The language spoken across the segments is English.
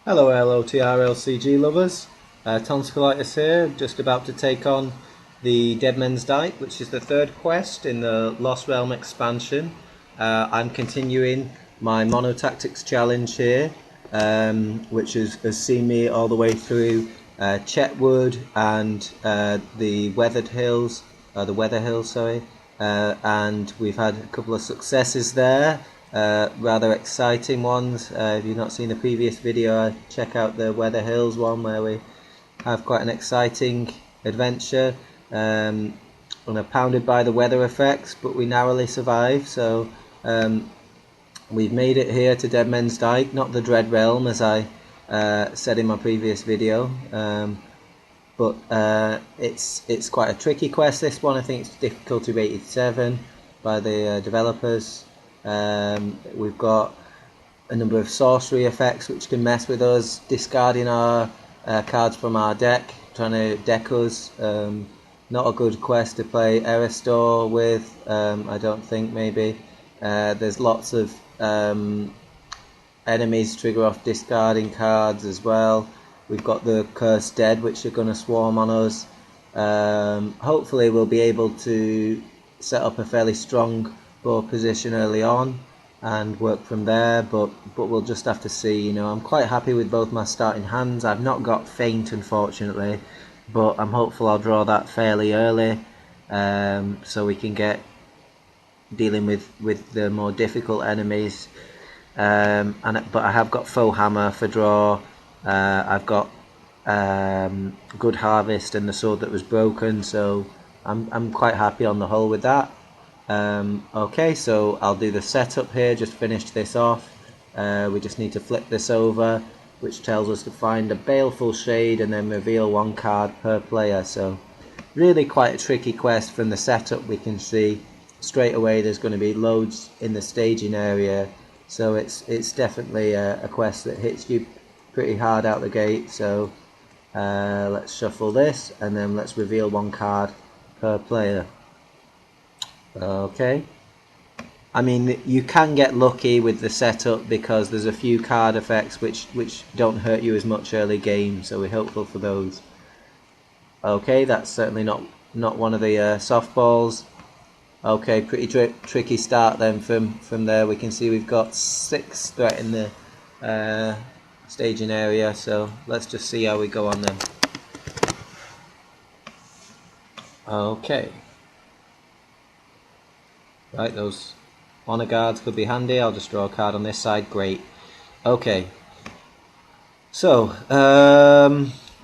Hello TRLCG lovers, Tonskillitis here, just about to take on the Deadmen's Dyke, which is the third quest in the Lost Realm expansion. I'm continuing my Monotactics challenge here, which has seen me all the way through Chetwood and the Weather Hills, sorry, and we've had a couple of successes there. Rather exciting ones. If you've not seen the previous video, check out the Weather Hills one where we have quite an exciting adventure. We're pounded by the weather effects, but we narrowly survive. So we've made it here to Deadmen's Dyke, not the Dread Realm as I said in my previous video. But it's quite a tricky quest, this one. I think it's difficulty rated 7 by the developers. We've got a number of sorcery effects which can mess with us, discarding our cards from our deck, trying to deck us. Not a good quest to play Eristor with, I don't think, maybe. There's lots of enemies trigger off discarding cards as well. We've got the Cursed Dead which are going to swarm on us. Hopefully we'll be able to set up a fairly strong board position early on and work from there, but we'll just have to see. You know, I'm quite happy with both my starting hands. I've not got Feint, unfortunately, but I'm hopeful I'll draw that fairly early, so we can get dealing with the more difficult enemies. But I have got Foe Hammer for draw. I've got Good Harvest and the Sword That Was Broken, so I'm quite happy on the whole with that. Okay, so I'll do the setup here, just finish this off. We just need to flip this over, which tells us to find a Baleful Shade and then reveal one card per player. So really quite a tricky quest. From the setup we can see straight away there's going to be loads in the staging area, so it's definitely a quest that hits you pretty hard out the gate. So let's shuffle this and then let's reveal one card per player. Okay, I mean, you can get lucky with the setup because there's a few card effects which don't hurt you as much early game, so we're hopeful for those. Okay, that's certainly not one of the softballs. Okay, pretty tricky start then. From there we can see we've got 6 threat in the staging area, so let's just see how we go on then. Okay. Right, those honor guards could be handy. I'll just draw a card on this side. Great. Okay. So,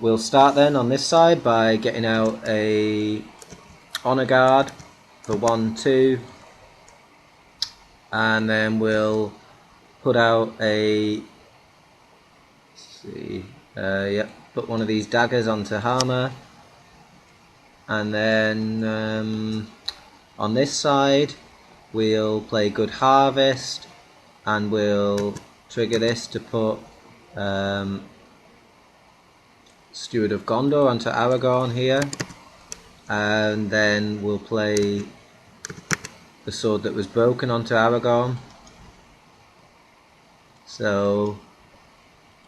we'll start then on this side by getting out a honor guard for 1/2, and then we'll put out a. Put one of these daggers onto Hammer, and then on this side we'll play Good Harvest, and we'll trigger this to put Steward of Gondor onto Aragorn here, and then we'll play the Sword That Was Broken onto Aragorn. So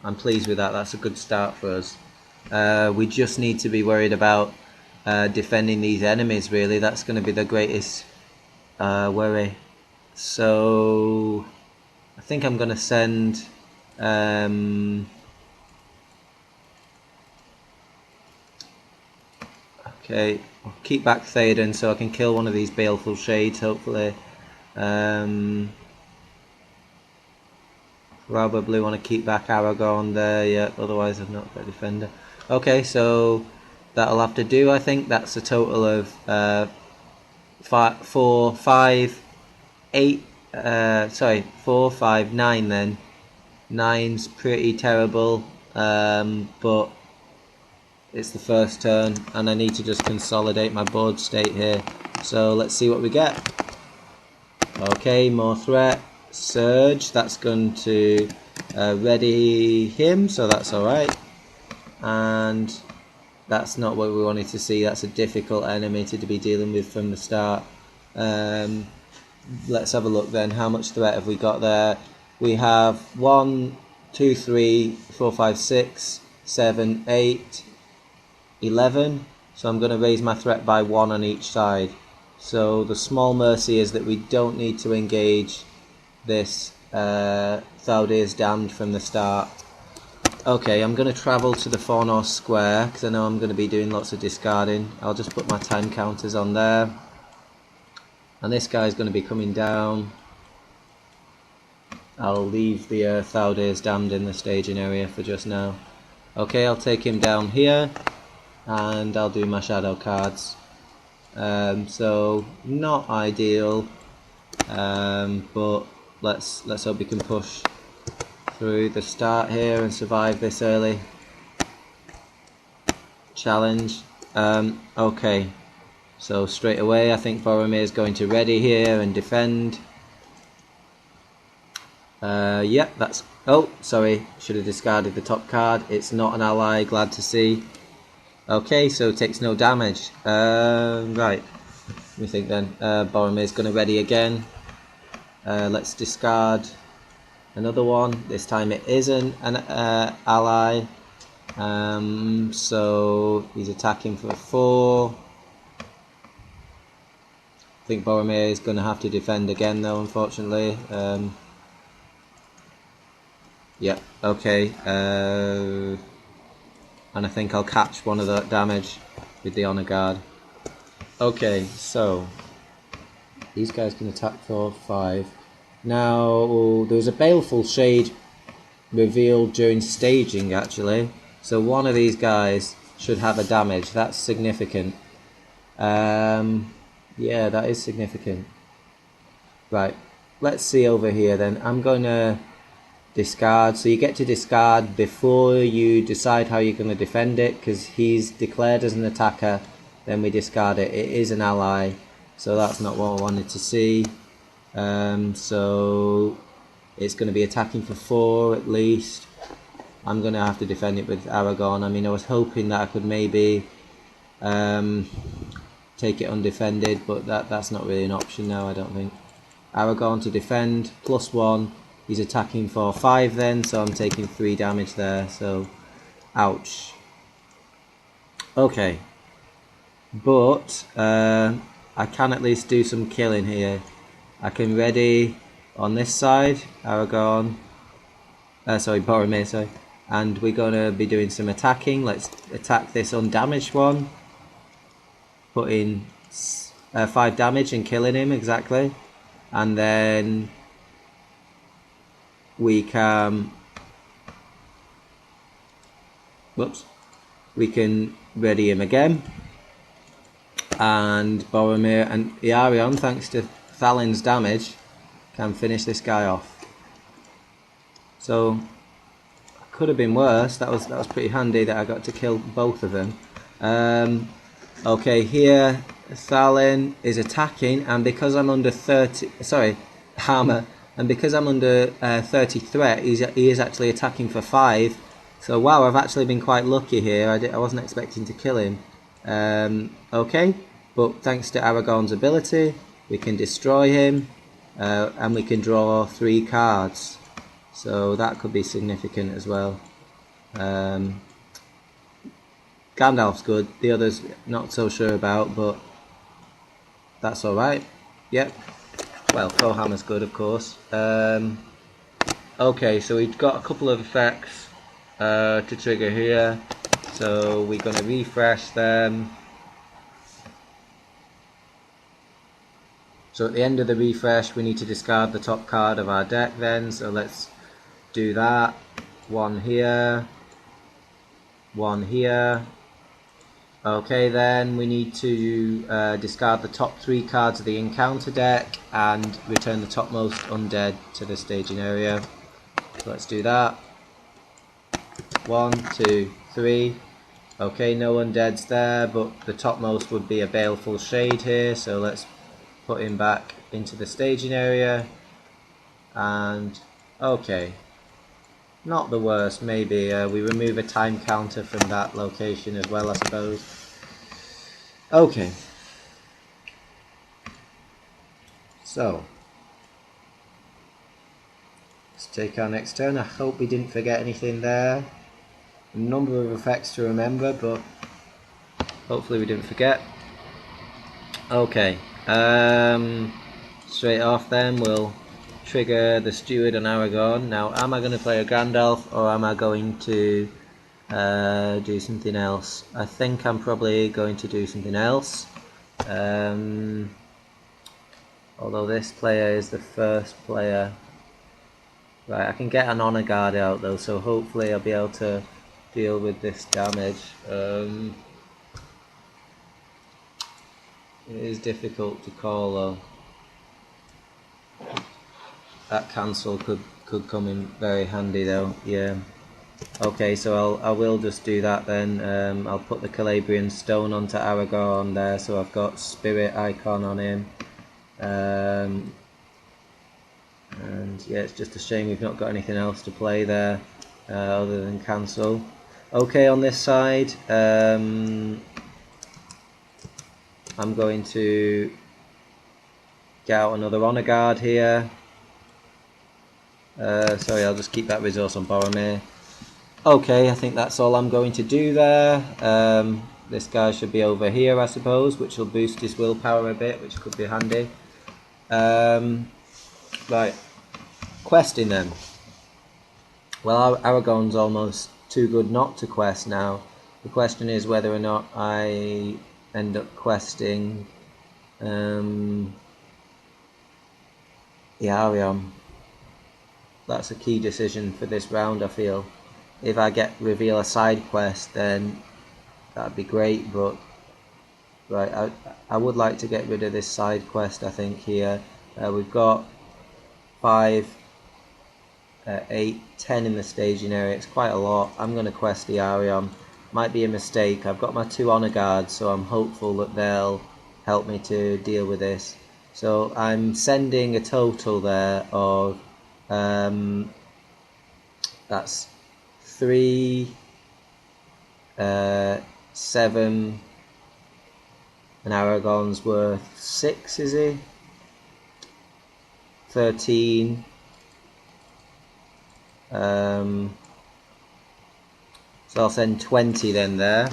I'm pleased with that. That's a good start for us. We just need to be worried about defending these enemies, really. That's going to be the greatest worry. So I think I'm going to send okay, I'll keep back Theoden so I can kill one of these Baleful Shades, hopefully. Probably want to keep back Aragorn there, yeah, otherwise I've not got a defender. Okay, so that'll have to do, I think. That's a total of 4, 5, 9 then. 9's pretty terrible, but it's the first turn and I need to just consolidate my board state here. So let's see what we get. Okay, more threat. Surge, that's going to ready him, so that's alright. And that's not what we wanted to see. That's a difficult enemy to be dealing with from the start. Let's have a look then. How much threat have we got there? We have 1, 2, 3, 4, 5, 6, 7, 8, 11. So I'm going to raise my threat by 1 on each side. So the small mercy is that we don't need to engage this Thaudir's Damned from the start. Okay, I'm going to travel to the Fornos square because I know I'm going to be doing lots of discarding. I'll just put my time counters on there. And this guy's going to be coming down. I'll leave the Thaudir's Damned in the staging area for just now. Okay, I'll take him down here. And I'll do my shadow cards. So not ideal, but let's hope we can push through the start here and survive this early challenge. Okay, so straight away I think Boromir is going to ready here and defend. Yeah, that's... Oh, sorry, should have discarded the top card. It's not an ally, glad to see. Okay, so it takes no damage. Right, let me think then. Boromir's going to ready again. Let's discard another one. This time it isn't an ally. So he's attacking for 4. I think Boromir is going to have to defend again though, unfortunately. Yep, okay. And I think I'll catch one of that damage with the Honor Guard. Okay, so these guys can attack for 5. Now, there was a Baleful Shade revealed during staging actually. So one of these guys should have a damage. That's significant. Yeah, that is significant. Right, let's see over here then. I'm going to discard. So you get to discard before you decide how you're going to defend it, because he's declared as an attacker, then we discard it. It is an ally, so that's not what I wanted to see. So it's going to be attacking for 4 at least. I'm going to have to defend it with Aragorn. I mean, I was hoping that I could maybe take it undefended, but that's not really an option now, I don't think. Aragorn to defend, +1. He's attacking for 5 then, so I'm taking 3 damage there, so ouch. Okay, but I can at least do some killing here. I can ready on this side, Aragorn, sorry, Boromir, sorry, and we're going to be doing some attacking. Let's attack this undamaged one, put in 5 damage and killing him, exactly, and then we can, we can ready him again, and Boromir and Iarion, thanks to Thalin's damage, can finish this guy off. So could have been worse. That was pretty handy that I got to kill both of them. Okay, here Thalin is attacking, and because I'm under 30, sorry, armor, and because I'm under 30 threat, he is actually attacking for 5. So wow, I've actually been quite lucky here. I wasn't expecting to kill him. Okay, but thanks to Aragorn's ability, we can destroy him, and we can draw 3 cards. So that could be significant as well. Gandalf's good, the others not so sure about, but that's alright. Yep. Well, Thorhammer's good, of course. Okay, so we've got a couple of effects to trigger here. So we're going to refresh them. So at the end of the refresh, we need to discard the top card of our deck then. So let's do that. 1 here. 1 here. Okay, then we need to discard the top 3 cards of the encounter deck and return the topmost undead to the staging area. So let's do that. 1, 2, 3. Okay, no undeads there, but the topmost would be a Baleful Shade here, so let's put him back into the staging area. And okay, not the worst. Maybe we remove a time counter from that location as well, I suppose. Okay, so let's take our next turn. I hope we didn't forget anything there. A number of effects to remember, but hopefully we didn't forget. Okay, straight off then we'll trigger the Steward on Aragorn. Now, am I going to play a Gandalf or am I going to do something else? I think I'm probably going to do something else. Although this player is the first player. Right, I can get an Honor Guard out though, so hopefully I'll be able to deal with this damage. It is difficult to call though. That cancel could come in very handy though. Yeah. Okay, so I will just do that then. I'll put the Calabrian Stone onto Aragorn there, so I've got Spirit Icon on him. And yeah, it's just a shame we've not got anything else to play there other than cancel. Okay, on this side, I'm going to get out another Honor Guard here. Sorry, I'll just keep that resource on Boromir. Okay, I think that's all I'm going to do there. This guy should be over here, I suppose, which will boost his willpower a bit, which could be handy. Right, questing then. Well, Aragorn's almost too good not to quest now. The question is whether or not I end up questing Arion. That's a key decision for this round, I feel. If I reveal a side quest, then that'd be great, but right, I would like to get rid of this side quest, I think, here. We've got 5, 8, 10 in the staging area. It's quite a lot. I'm going to quest the Arion. Might be a mistake. I've got my 2 Honor Guards, so I'm hopeful that they'll help me to deal with this. So I'm sending a total there of that's 3, 7, and Aragorn's worth 6, is he? 13. So I'll send 20 then there,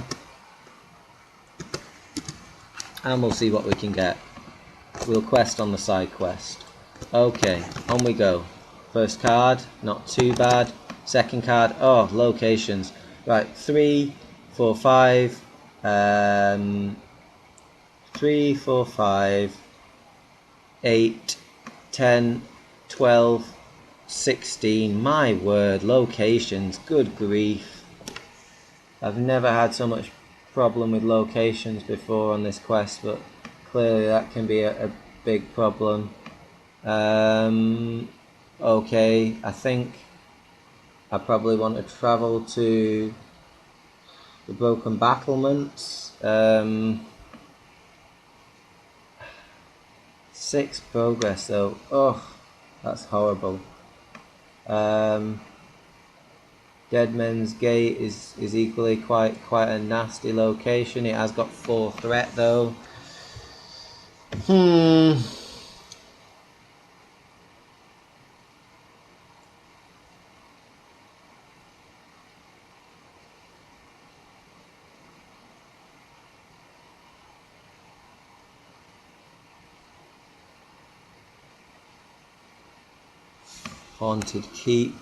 and we'll see what we can get. We'll quest on the side quest. Okay, on we go. First card, not too bad. Second card, oh, locations. Right, 3, 4, 5, 3, 4, 5, 8, 10, 12, 16. My word, locations, good grief. I've never had so much problem with locations before on this quest, but clearly that can be a big problem. Okay, I think I probably want to travel to the Broken Battlements. 6 progress though. Oh, that's horrible. Deadmen's Gate is equally quite a nasty location. It has got 4 threat though. Haunted Keep.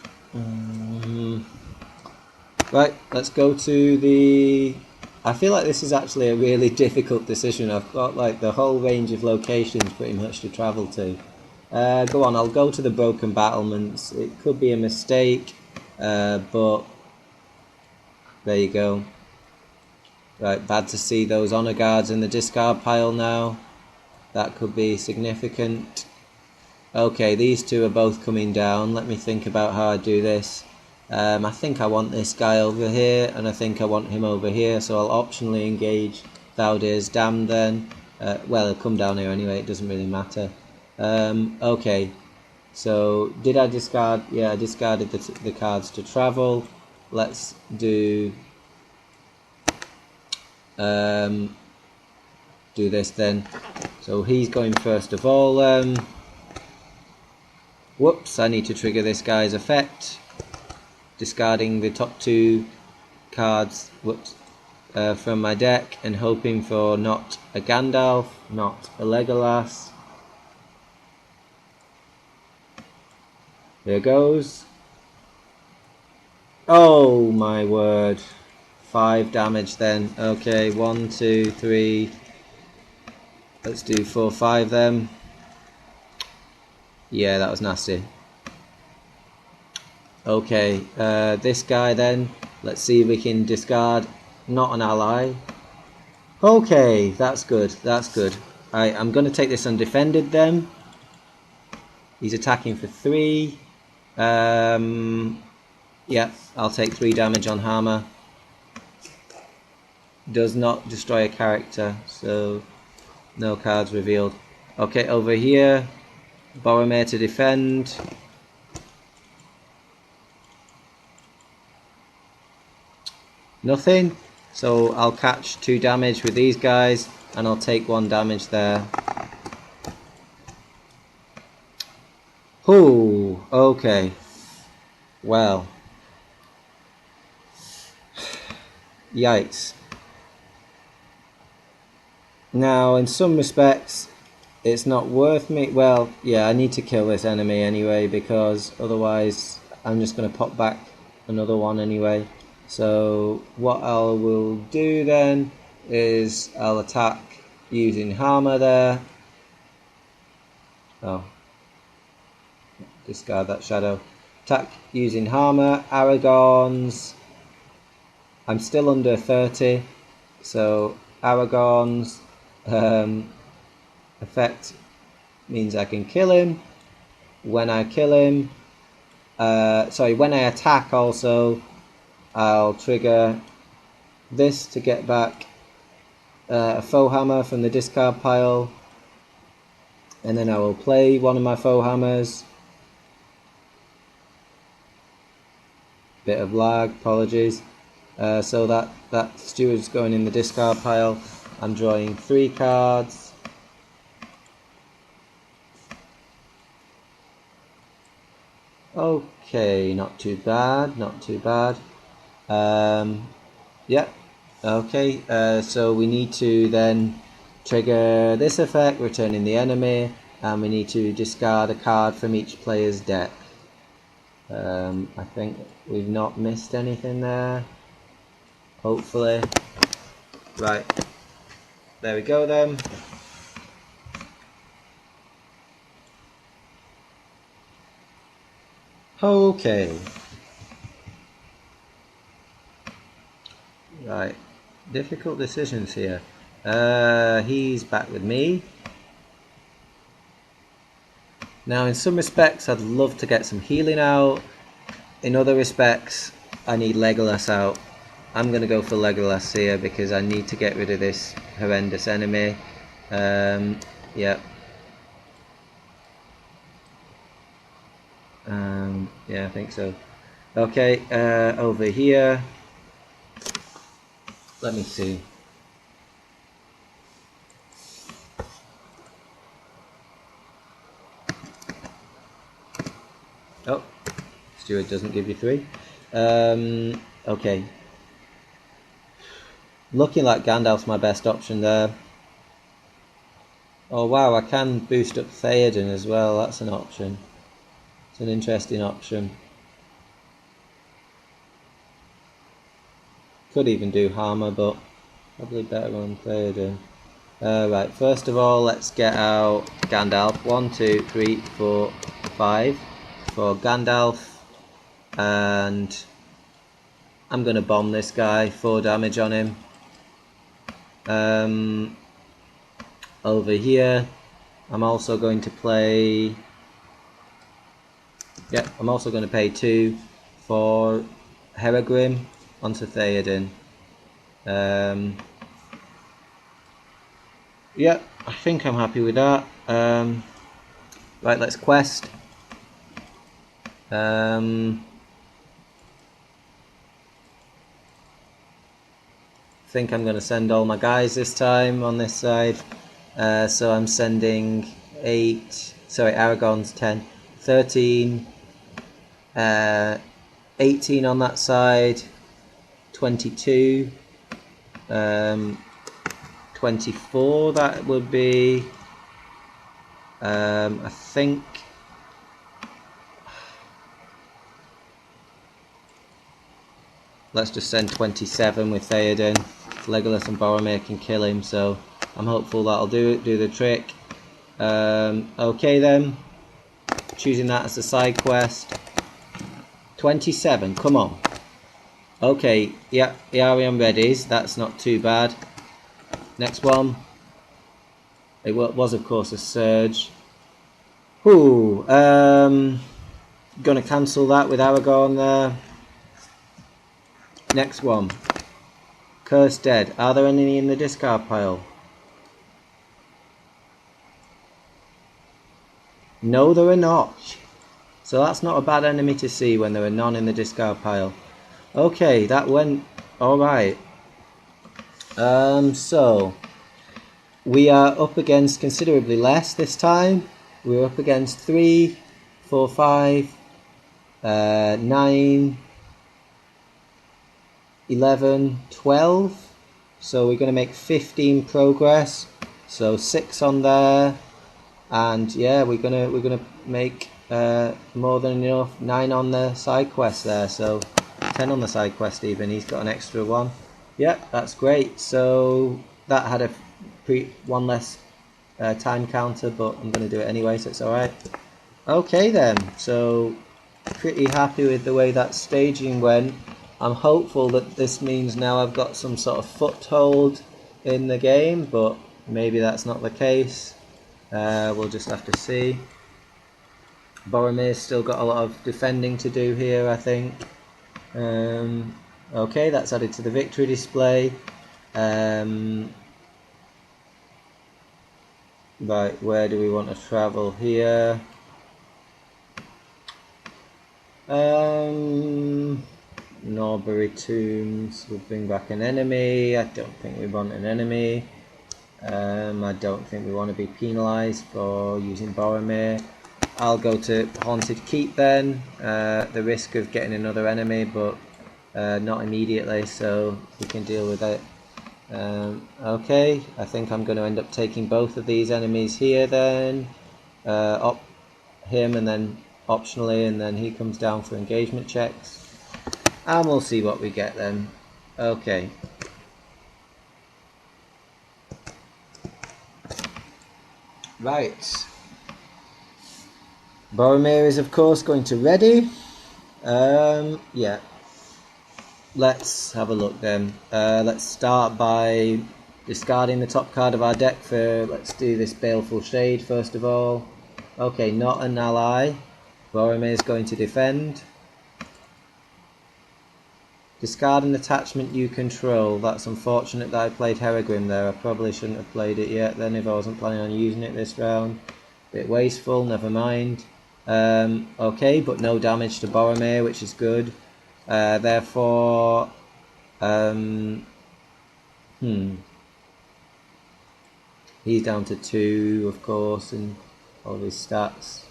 Right, let's go to the... I feel like this is actually a really difficult decision. I've got like the whole range of locations pretty much to travel to. Go on, I'll go to the Broken Battlements. It could be a mistake, but there you go. Right, bad to see those Honor Guards in the discard pile now. That could be significant. Okay, these 2 are both coming down. Let me think about how I do this. I think I want this guy over here, and I think I want him over here, so I'll optionally engage Valdir's Damned then. Well, he'll come down here anyway, it doesn't really matter. Okay, so did I discard? Yeah, I discarded the cards to travel. Let's do this then. So he's going first of all. Whoops, I need to trigger this guy's effect. Discarding the top 2 cards from my deck and hoping for not a Gandalf, not a Legolas. There goes. Oh my word. 5 damage then. Okay, 1, 2, 3. Let's do 4, 5 then. Yeah, that was nasty. Okay, this guy then. Let's see if we can discard not an ally. Okay, that's good. That's good. Alright, I'm going to take this undefended then. He's attacking for 3. Yeah, I'll take 3 damage on Hammer. Does not destroy a character, so no cards revealed. Okay, over here, Boromir to defend. Nothing, so I'll catch 2 damage with these guys, and I'll take 1 damage there. Ooh, okay. Well. Yikes. Now, in some respects, it's not worth me. Well, yeah, I need to kill this enemy anyway, because otherwise I'm just going to pop back another one anyway. So what I will do then is I'll attack using Hammer there. Oh, discard that shadow. Attack using Hammer, Aragorn's. I'm still under 30, so Aragorn's effect means I can kill him. When I kill him, when I attack also, I'll trigger this to get back a foe hammer from the discard pile, and then I will play one of my foe hammers. Bit of lag, apologies. So that steward's going in the discard pile. I'm drawing 3 cards. Okay, not too bad, not too bad. Yeah, okay, so we need to then trigger this effect, returning the enemy, and we need to discard a card from each player's deck. I think we've not missed anything there, hopefully. Right, there we go then. Okay. Right, difficult decisions here. He's back with me. Now, in some respects, I'd love to get some healing out. In other respects, I need Legolas out. I'm going to go for Legolas here because I need to get rid of this horrendous enemy. Yeah. Yeah, I think so. Okay, over here. Let me see. Oh, Steward doesn't give you 3. Okay. Looking like Gandalf's my best option there. Oh wow, I can boost up Theoden as well, that's an option. It's an interesting option. Could even do Hammer, but probably better on Theoden. Right, first of all, let's get out Gandalf. 1, 2, 3, 4, 5 for Gandalf. And I'm going to bomb this guy, 4 damage on him. Over here, I'm also going to play... Yep, I'm also going to pay 2 for Heragrim onto Theoden. Yeah, I think I'm happy with that. Right, let's quest. Think I'm going to send all my guys this time on this side. So I'm sending Aragorn's 10. 13, 18 on that side, 22, 24 that would be, I think, let's just send 27 with Theoden. Legolas and Boromir can kill him, so I'm hopeful that'll do the trick. Okay then, choosing that as a side quest. 27, come on. Okay, yeah, Ariam readies, that's not too bad. Next one. It was of course a surge. Ooh, gonna cancel that with Aragorn there. Next one. Cursed Dead. Are there any in the discard pile? No, there are not. So that's not a bad enemy to see when there are none in the discard pile. Okay, that went alright. So we are up against considerably less this time. We're up against 3, 4, 5, 9, 11, 12. So we're going to make 15 progress. So 6 on there, and yeah, we're gonna make more than enough. 9 on the side quest there, so 10 on the side quest even. He's got an extra one. Yeah, that's great. So that had a one less time counter, but I'm going to do it anyway, so it's alright. Okay then, so pretty happy with the way that staging went. I'm hopeful that this means now I've got some sort of foothold in the game, but maybe that's not the case. We'll just have to see. Boromir's still got a lot of defending to do here, I think. Okay, that's added to the victory display. Right, where do we want to travel here? Norbury Tombs would bring back an enemy. I don't think we want an enemy. I don't think we want to be penalised for using Boromir. I'll go to Haunted Keep then. The risk of getting another enemy, but not immediately, so we can deal with it. Okay, I think I'm going to end up taking both of these enemies here then. Him and then optionally, and then he comes down for engagement checks. And we'll see what we get then. Okay. Right. Boromir is of course going to ready. Yeah. Let's have a look then. Let's start by discarding the top card of our deck for, let's do this Baleful Shade first of all. Okay, not an ally. Boromir is going to defend. Discard an attachment you control. That's unfortunate that I played Heragrim there. I probably shouldn't have played it yet then if I wasn't planning on using it this round. Bit wasteful, never mind. Okay, but no damage to Boromir, which is good. Therefore, he's down to 2, of course, in all of his stats.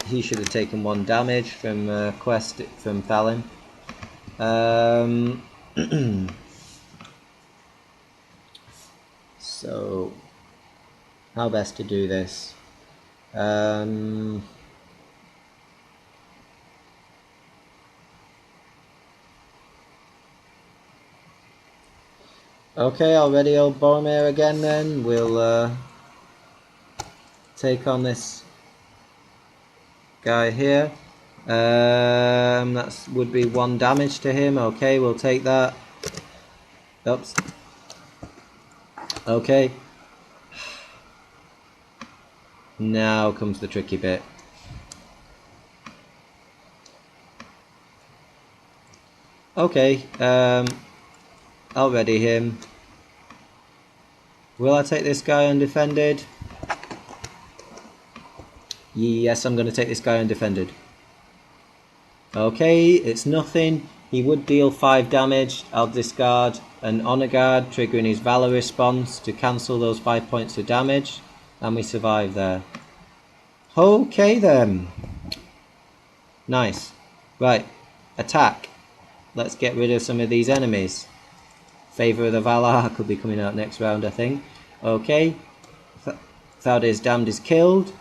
He should have taken 1 damage from quest from Thalin. So, how best to do this? Okay, I'll ready old Boromir again then. We'll take on this guy here. That would be 1 damage to him. Okay, we'll take that. Oops. Okay. Now comes the tricky bit. Okay, I'll ready him. Will I take this guy undefended? Yes, I'm going to take this guy undefended. Okay, it's nothing, He would deal 5 damage. I'll discard an Honor Guard, triggering his Valor response to cancel those 5 points of damage. And we survive there. Okay then. Nice. Right. Attack. Let's get rid of some of these enemies. Favor of the Valar could be coming out next round, I think. Okay. Thaldir's Damned is killed.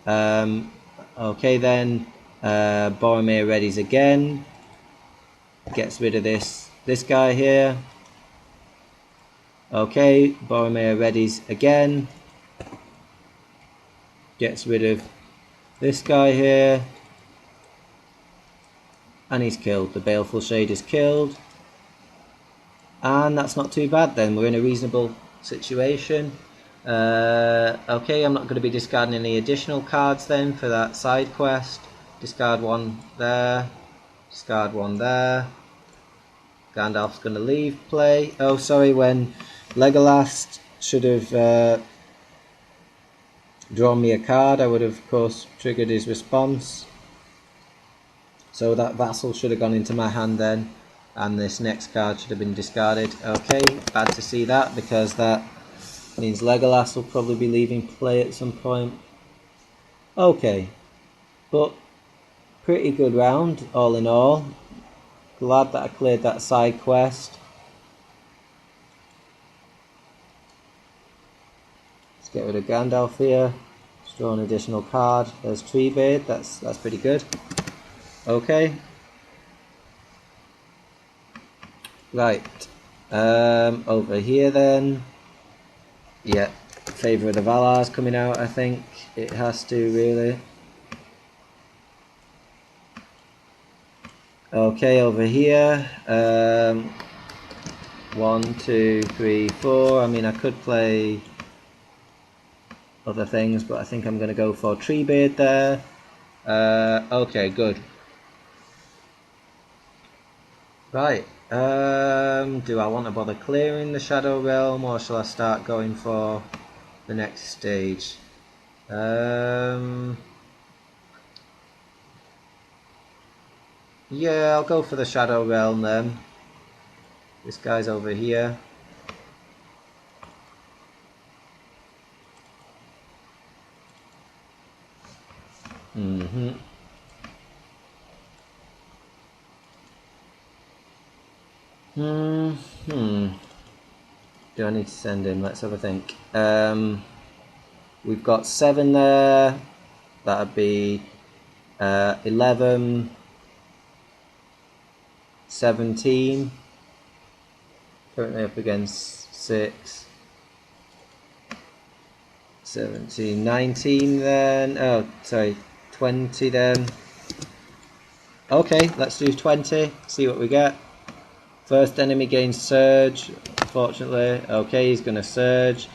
Okay then. Boromir readies again. Gets rid of this guy here. Okay, Boromir readies again. Gets rid of this guy here. And he's killed. The Baleful Shade is killed. And that's not too bad then. We're in a reasonable situation. Okay, I'm not going to be discarding any additional cards then for that side quest. Discard one there. Discard one there. Gandalf's going to leave play. Oh, sorry, when Legolas should have drawn me a card, I would have, of course, triggered his response. So that vassal should have gone into my hand then, and this next card should have been discarded. Okay, bad to see that, because that means Legolas will probably be leaving play at some point. Okay, but pretty good round, all in all. Glad that I cleared that side quest. Let's get rid of Gandalf here. Let's draw an additional card. There's Treebeard, that's pretty good. Okay. Right. Over here then. Yeah. Favor of the Valar's coming out, I think. It has to, really. Okay, over here. 1, 2, 3, 4. I mean, I could play other things, but I think I'm going to go for Treebeard there. Okay, good. Right. Do I want to bother clearing the Shadow Realm, or shall I start going for the next stage? Yeah, I'll go for the Shadow Realm then. This guy's over here. Do I need to send him? Let's have a think. We've got 7 there. That'd be 11, 17. Currently up against 6, 17, 19 then. Oh, sorry, 20 then. Okay, let's do 20, see what we get. First enemy gains Surge, fortunately. Okay, he's going to Surge,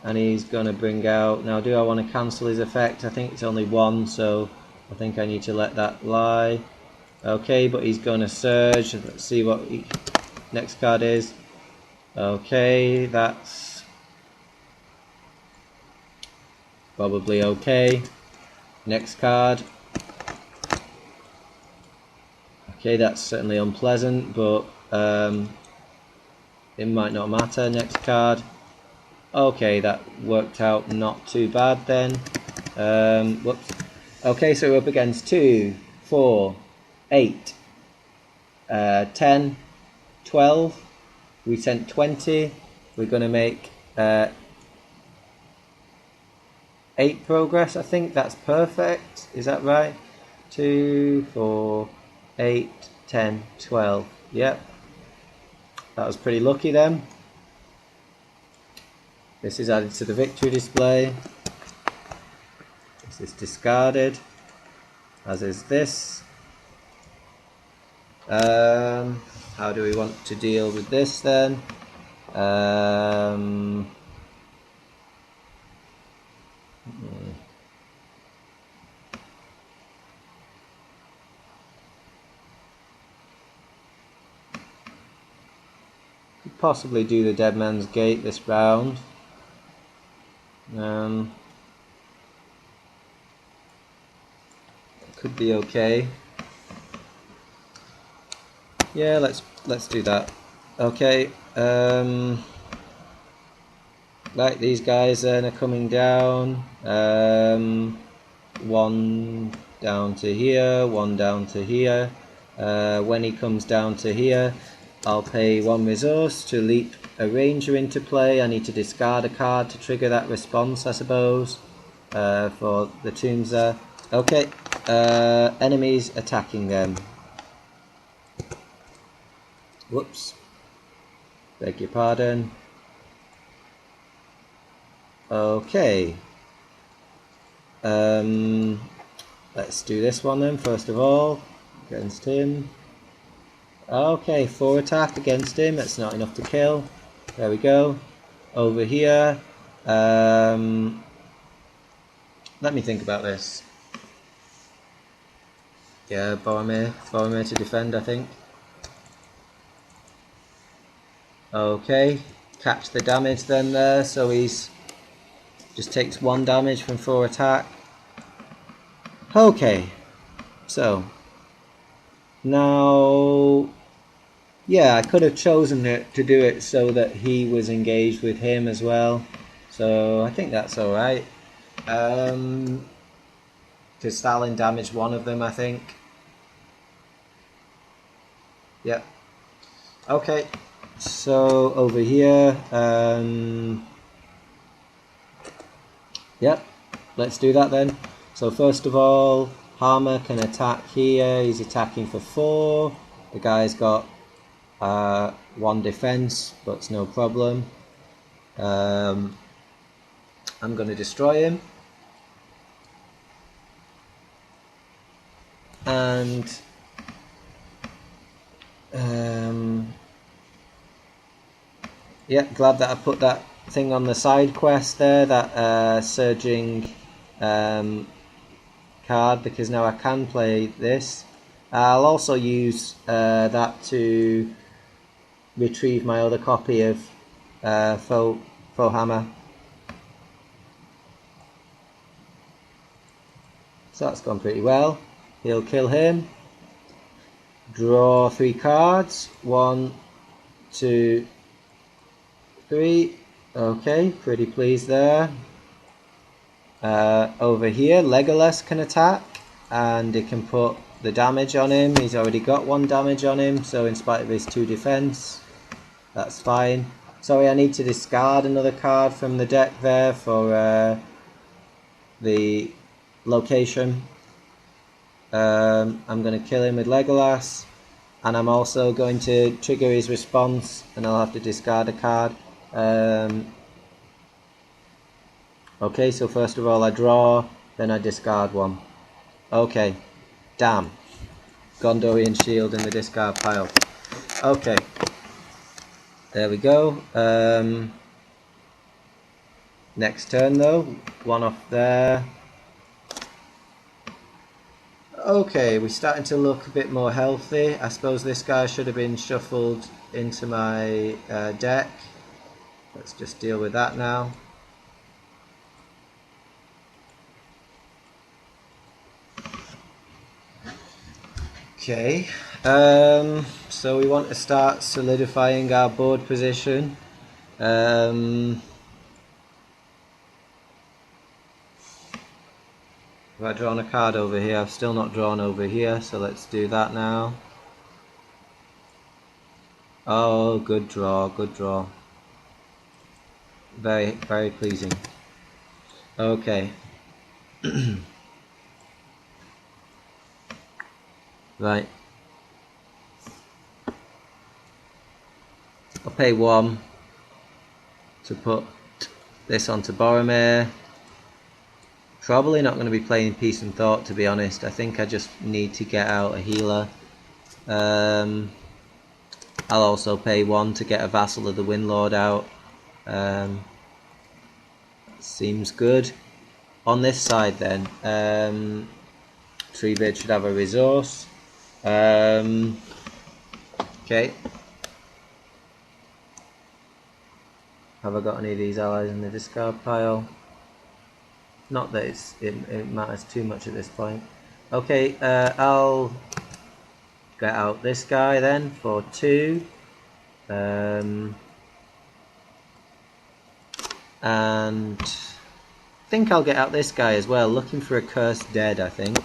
and he's going to bring out... Now, do I want to cancel his effect? I think it's only 1, so I think I need to let that lie. Okay, but he's going to Surge. Let's see what next card is. Okay, that's probably okay. Next card. Okay, that's certainly unpleasant, but it might not matter. Next card. Okay, that worked out not too bad then. Whoops. Okay, so we're up against 2, 4, 8, 10, 12. We sent 20. We're going to make 8 progress. I think that's perfect. Is that right? 2, 4, 8, 10, 12. Yep. That was pretty lucky then. This is added to the victory display. This is discarded, as is this. How do we want to deal with this then? Could possibly do the Deadman's Gate this round. Could be okay. Yeah, let's do that. Okay. Right, these guys then are coming down. One down to here, one down to here. When he comes down to here, I'll pay 1 resource to leap a ranger into play. I need to discard a card to trigger that response, I suppose, for the tombs there. Okay, enemies attacking them. Whoops, beg your pardon. Okay, let's do this one then first of all, against him. Okay, 4 attack against him, that's not enough to kill. There we go. Over here, let me think about this. Yeah, Boromir to defend, I think. Okay, catch the damage then there, so he's just takes 1 damage from 4 attack. Okay, so now, yeah, I could have chosen it to do it so that he was engaged with him as well. So I think that's alright. Because Stalin damaged one of them, I think. Yep. Okay, so over here, yep, let's do that then. So first of all, Harmer can attack here. He's attacking for 4. The guy's got 1 defense, but it's no problem. I'm going to destroy him. And yeah, glad that I put that thing on the side quest there, that surging card, because now I can play this. I'll also use that to retrieve my other copy of Faux Hammer. So that's gone pretty well. He'll kill him. Draw 3 cards. 1, 2, 3. Okay, pretty pleased there. Over here, Legolas can attack, and it can put the damage on him. He's already got 1 damage on him, so in spite of his 2 defense, that's fine. Sorry, I need to discard another card from the deck there for the location. I'm going to kill him with Legolas, and I'm also going to trigger his response, and I'll have to discard a card. Okay, so first of all I draw, then I discard 1. Okay, damn. Gondorian shield in the discard pile. Okay, there we go. Next turn though, 1 off there. Okay, we're starting to look a bit more healthy. I suppose this guy should have been shuffled into my deck. Let's just deal with that now. Okay, so we want to start solidifying our board position. Have I drawn a card over here? I've still not drawn over here, so let's do that now. Oh, good draw, good draw. Very, very pleasing. Okay. Right. I'll pay 1 to put this onto Boromir. Probably not going to be playing Peace and Thought, to be honest. I think I just need to get out a healer. I'll also pay 1 to get a Vassal of the Windlord out. Seems good. On this side then, Treebeard should have a resource. Okay. Have I got any of these allies in the discard pile? Not that it matters too much at this point. Okay, I'll get out this guy then for 2. And I think I'll get out this guy as well, looking for a cursed dead, I think.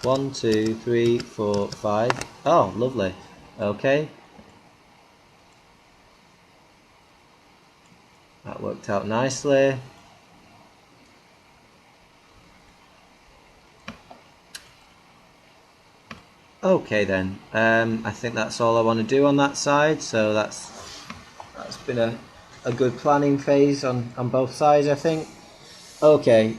1, 2, 3, 4, 5. Oh, lovely. Okay. That worked out nicely. Okay then, I think that's all I want to do on that side, so that's been a good planning phase on both sides, I think. Okay,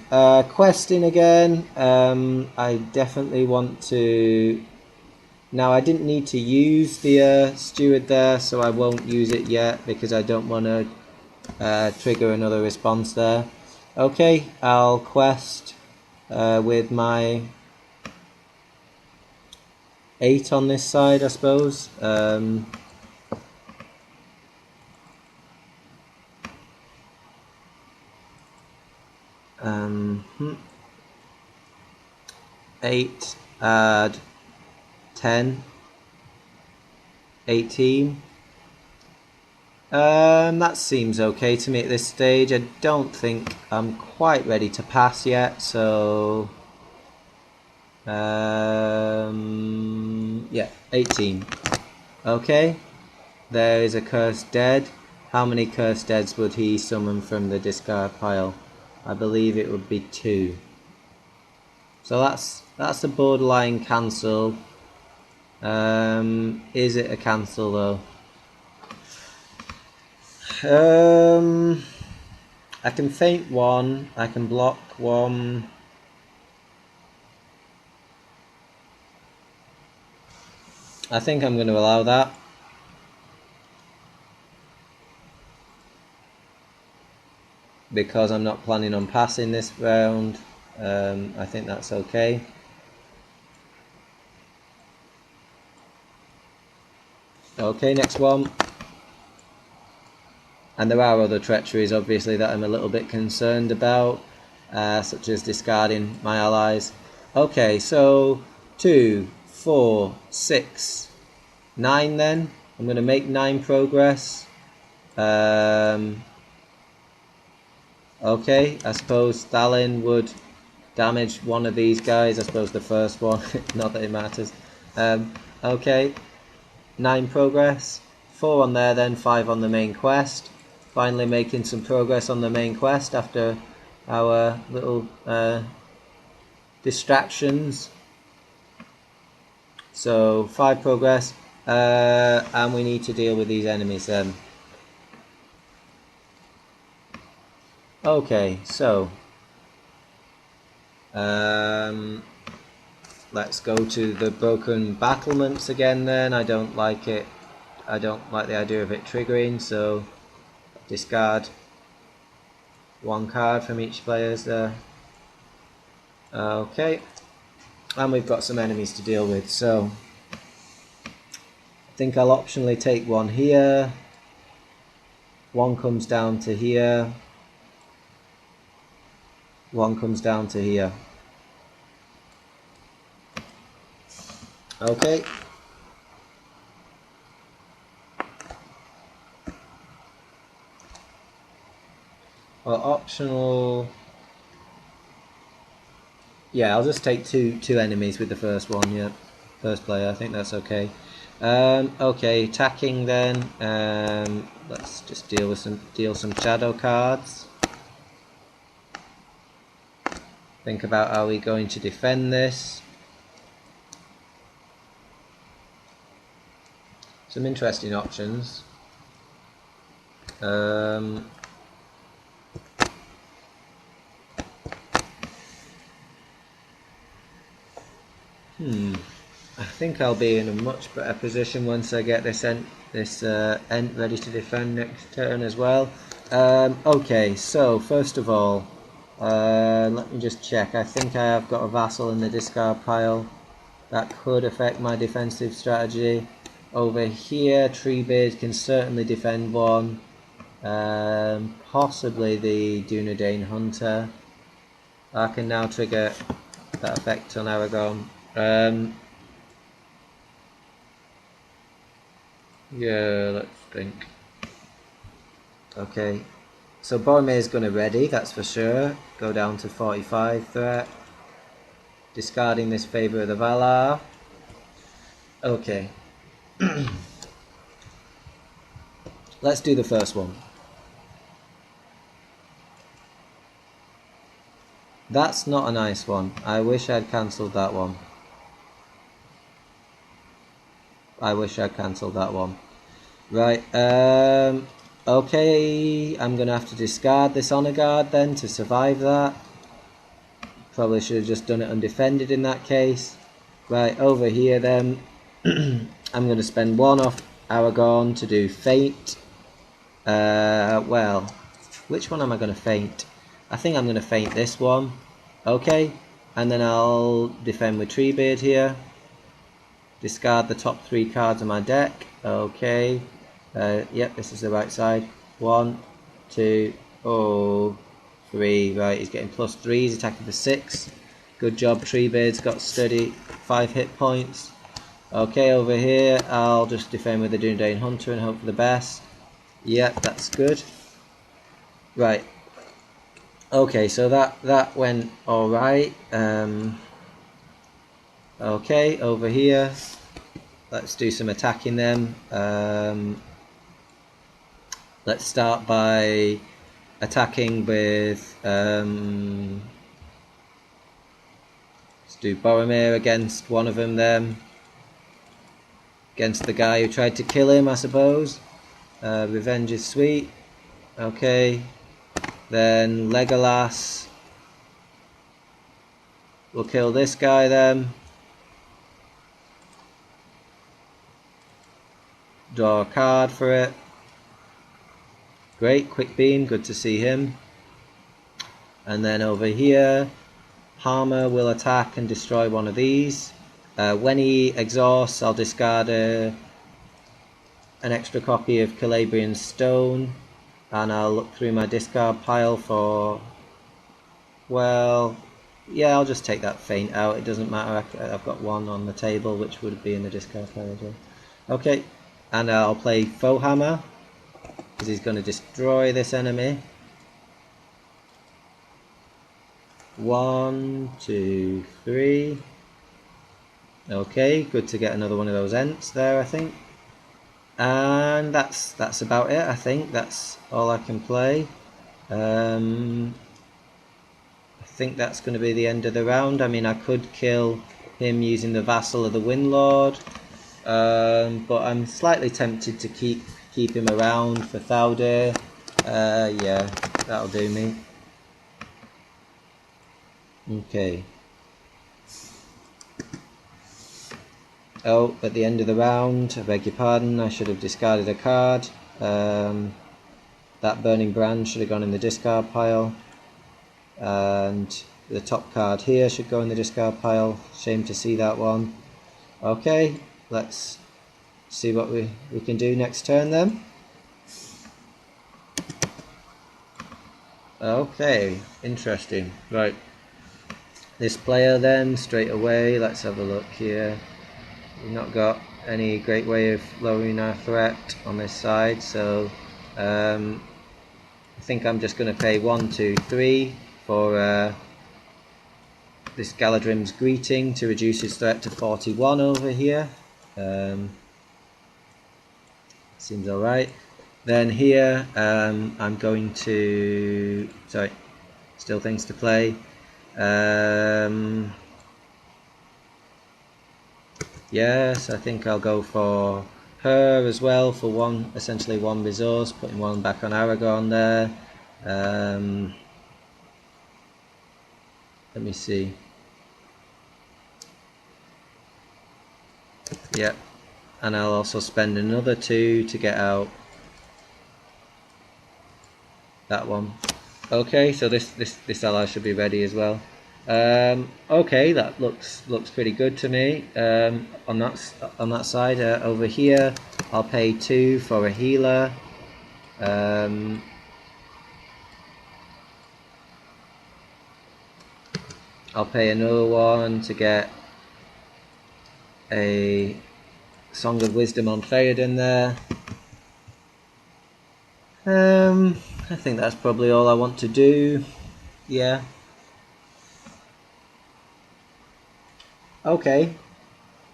questing again. I definitely want to... Now, I didn't need to use the steward there, so I won't use it yet because I don't want to trigger another response there. Okay, I'll quest with my 8 on this side, I suppose. 8, add 10, 18. That seems okay to me at this stage. I don't think I'm quite ready to pass yet, so yeah, 18. Okay, there is a cursed dead. How many cursed deads would he summon from the discard pile? I believe it would be 2. So that's a borderline cancel. Is it a cancel though? I can feint 1, I can block 1. I think I'm going to allow that. Because I'm not planning on passing this round, I think that's okay. Okay, next one. And there are other treacheries, obviously, that I'm a little bit concerned about, such as discarding my allies. Okay, so 2, 4, 6, 9 then. I'm going to make 9 progress. Okay, I suppose Stalin would damage one of these guys. I suppose the first one, not that it matters. Okay, 9 progress. 4 on there then, 5 on the main quest. Finally making some progress on the main quest after our little distractions. So 5 progress, and we need to deal with these enemies then. Okay, so let's go to the broken battlements again then. I don't like it. I don't like the idea of it triggering, so discard 1 card from each player's there. Okay, and we've got some enemies to deal with, so I think I'll optionally take 1 here. 1 comes down to here. 1 comes down to here. Okay. Well, optional. Yeah, I'll just take two enemies with the first one. Yeah, first player. I think that's okay. Okay, attacking then. Let's just deal some shadow cards. Think about how we're going to defend this. Some interesting options. I think I'll be in a much better position once I get this Ent ready to defend next turn as well. Okay, so first of all, let me just check. I think I have got a vassal in the discard pile. That could affect my defensive strategy. Over here, Treebeard can certainly defend 1. Possibly the Dunedain Hunter. I can now trigger that effect on Aragon. Yeah, let's think. Okay, so Boromir is going to ready, that's for sure. Go down to 45 threat. Discarding this Favour of the Valar. Okay. Let's do the first one. That's not a nice one. I wish I'd cancelled that one. Right, okay, I'm going to have to discard this Honor Guard then to survive that. Probably should have just done it undefended in that case. Right, over here then, I'm going to spend one off Aragorn to do Feint. Well, which one am I going to feint? I think I'm going to feint this one. Okay, and then I'll defend with Treebeard here. Discard the top 3 cards of my deck. Okay, yep, this is the right side. 1, 2, oh, 3. Right, he's getting +3. He's attacking for 6. Good job, Treebeard's got sturdy 5 hit points. Okay, over here, I'll just defend with the Dunedain Hunter and hope for the best. Yep, that's good. Right. Okay, so that went alright. Okay, over here, let's do some attacking them. Let's start by attacking with let's do Boromir against one of them then. Against the guy who tried to kill him, I suppose. Revenge is sweet. Okay. Then Legolas will kill this guy then. Draw a card for it. Great, quick beam, good to see him. And then over here, Harmer will attack and destroy one of these. When he exhausts, I'll discard an extra copy of Calabrian Stone, and I'll look through my discard pile for, well, yeah, I'll just take that feint out. It doesn't matter, I've got one on the table, which would be in the discard pile as well. Okay, and I'll play Foe Hammer, because he's going to destroy this enemy. 1, 2, 3. Okay, good to get another one of those Ents there, I think. And that's about it, I think. That's all I can play. I think that's going to be the end of the round. I mean, I could kill him using the Vassal of the Windlord, but I'm slightly tempted to keep him around for Thaldir. Yeah, that'll do me. Okay. Oh, at the end of the round, I beg your pardon, I should have discarded a card. That Burning Brand should have gone in the discard pile. And the top card here should go in the discard pile. Shame to see that one. Okay, let's see what we can do next turn then. Okay, interesting. Right. This player then, straight away, let's have a look here. We've not got any great way of lowering our threat on this side, so I think I'm just going to pay 1, 2, 3 for this Galadrim's Greeting to reduce his threat to 41 over here. Seems alright. Then here I'm going to... Sorry, still things to play. Yes, I think I'll go for her as well for one, essentially one resource, putting one back on Aragorn there. Let me see. Yep, and I'll also spend another 2 to get out that one. Okay, so this ally should be ready as well. Okay, that looks pretty good to me. On that side, over here, I'll pay 2 for a healer. I'll pay another 1 to get a Song of Wisdom on Theoden there. I think that's probably all I want to do. Yeah. Okay.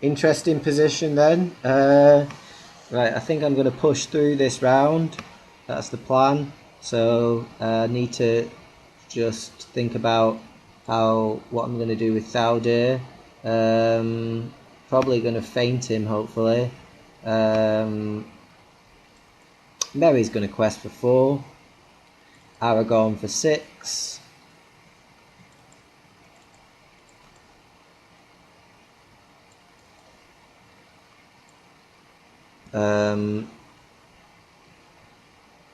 Interesting position then. Right, I think I'm going to push through this round. That's the plan. So I need to just think about what I'm going to do with Thaudir. Probably going to feint him, hopefully. Merry's going to quest for 4. Aragorn for 6. Um,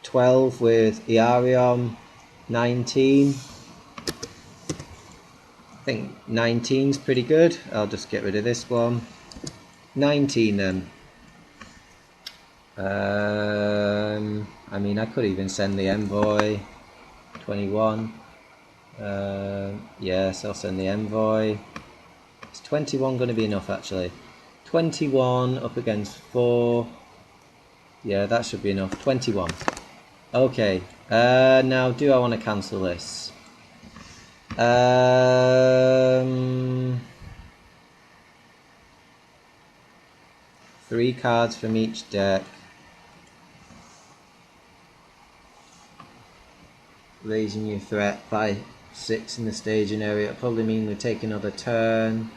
12 with Iarion. 19. I think 19's pretty good. I'll just get rid of this one. 19 then. I mean, I could even send the envoy. 21. Yes, I'll send the envoy. Is 21 going to be enough, actually? 21 up against 4. Yeah, that should be enough. 21. Okay. Now, do I want to cancel this? 3 cards from each deck. Raising your threat by 6 in the staging area. It'll probably mean we take another turn.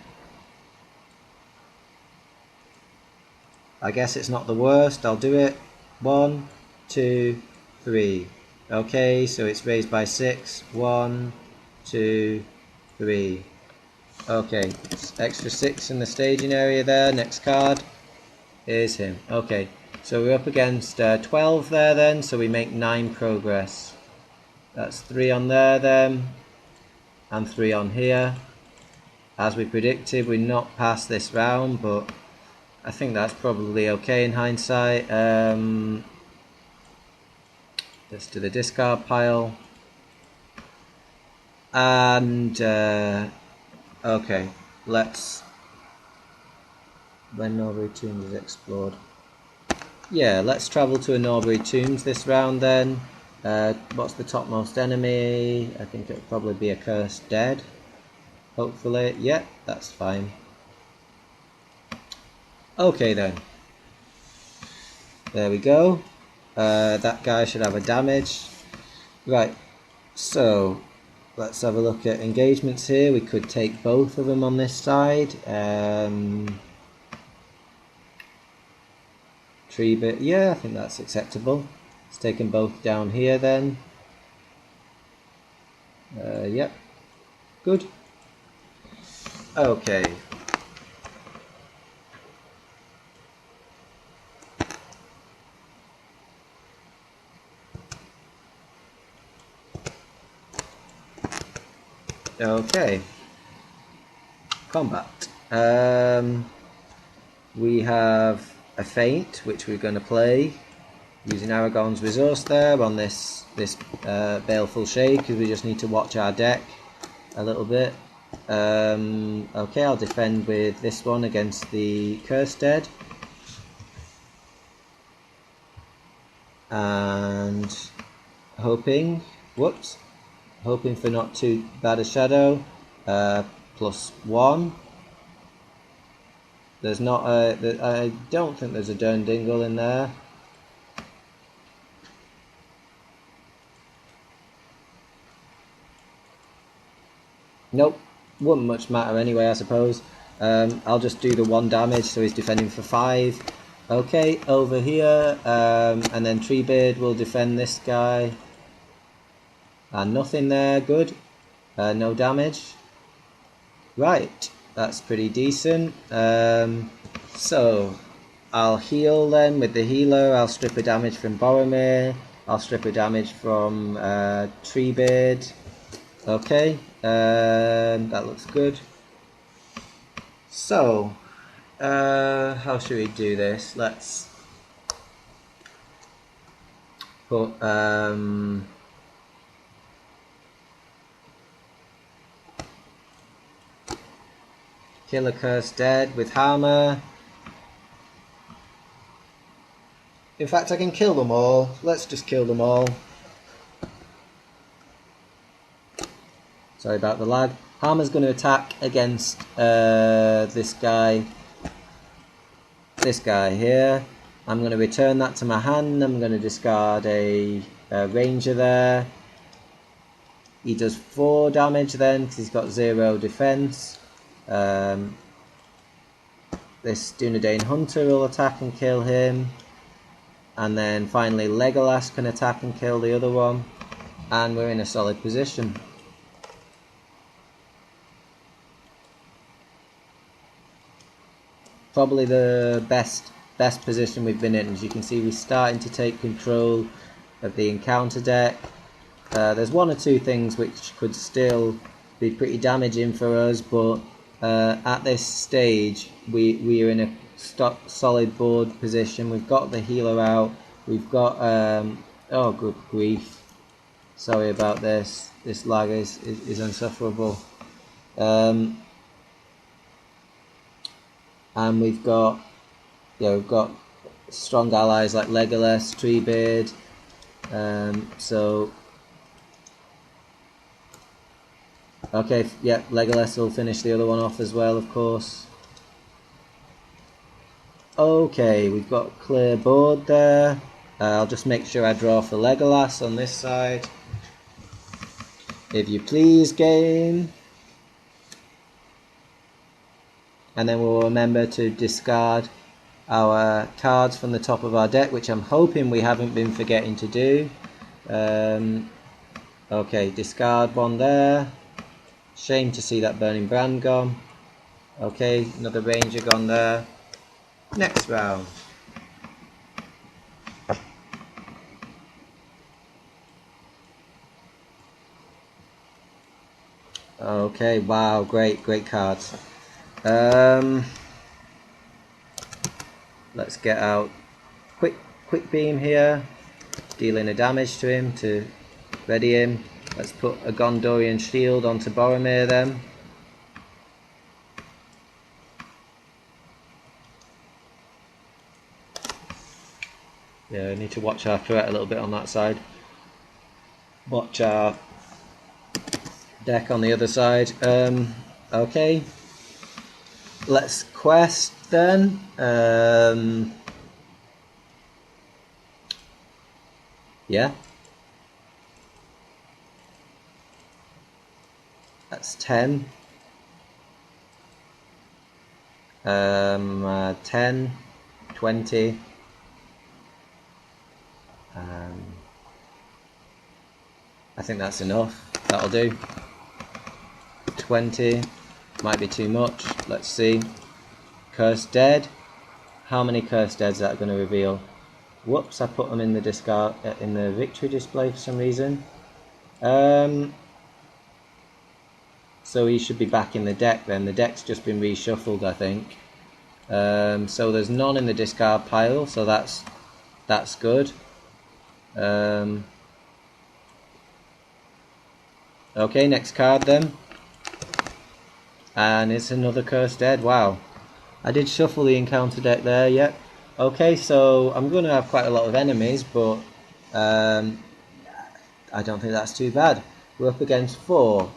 I guess it's not the worst. I'll do it. 1, 2, 3. Okay, so it's raised by 6. 1, 2, 3. Okay, extra 6 in the staging area there. Next card is him. Okay, so we're up against 12 there then, so we make 9 progress. That's 3 on there then, and 3 on here. As we predicted, we're not past this round, but I think that's probably okay in hindsight. Let's do the discard pile. And, okay, let's... When Norbury Tombs is explored. Yeah, let's travel to a Norbury Tombs this round then. What's the topmost enemy? I think it'll probably be a Cursed Dead. Hopefully. Yeah, that's fine. Okay then. There we go. That guy should have a damage. Right, so let's have a look at engagements here. We could take both of them on this side. Tree bit, yeah, I think that's acceptable. Let's take them both down here then. Yep, good. Okay. Okay. Combat. We have a feint, which we're going to play using Aragorn's resource there on this Baleful Shade, because we just need to watch our deck a little bit. Okay, I'll defend with this one against the Cursed Dead. And hoping for not too bad a shadow. +1. There's not I don't think there's a Dern-Dingle in there. Nope, wouldn't much matter anyway, I suppose. I'll just do the 1 damage, so he's defending for 5. Okay, over here, and then Treebeard will defend this guy. And nothing there, good. No damage. Right, that's pretty decent. So, I'll heal then with the healer. I'll strip a damage from Boromir. I'll strip a damage from Treebeard. Okay, that looks good. So, how should we do this? Let's put kill a Cursed Dead with Hammer. In fact, I can kill them all. Let's just kill them all. Sorry about the lag. Hammer's going to attack against this guy here. I'm going to return that to my hand. I'm going to discard a ranger there. He does 4 damage then because he's got 0 defense. This Dunedain Hunter will attack and kill him. And then finally Legolas can attack and kill the other one. And we're in a solid position. Probably the best position we've been in. As you can see, we're starting to take control of the encounter deck. There's 1 or 2 things which could still be pretty damaging for us, but at this stage we are in a solid board position. We've got the healer out. We've got oh good grief, sorry about this. This lag is insufferable. And we've got strong allies like Legolas, Treebeard. So okay, yeah, Legolas will finish the other one off as well, of course. Okay, we've got a clear board there. I'll just make sure I draw for Legolas on this side. If you please, game. And then we'll remember to discard our cards from the top of our deck, which I'm hoping we haven't been forgetting to do. Okay, discard 1 there. Shame to see that Burning Brand gone. Okay, another ranger gone there. Next round. Okay, wow, great cards. Let's get out quick beam here, dealing a damage to him to ready him. Let's put a Gondorian shield onto Boromir then. Yeah, I need to watch our threat a little bit on that side. Watch our deck on the other side. Okay, let's quest then. Yeah, that's 10. 10, 20. I think that's enough. That'll do. 20 might be too much. Let's see. Cursed Dead. How many Cursed Deads that are going to reveal? Whoops! I put them in the discard in the victory display for some reason. So he should be back in the deck then. The deck's just been reshuffled, I think. So there's none in the discard pile, so that's good. Okay, next card then. And it's another Cursed Dead. Wow. I did shuffle the encounter deck there, yep. Okay, so I'm going to have quite a lot of enemies, but I don't think that's too bad. We're up against 4.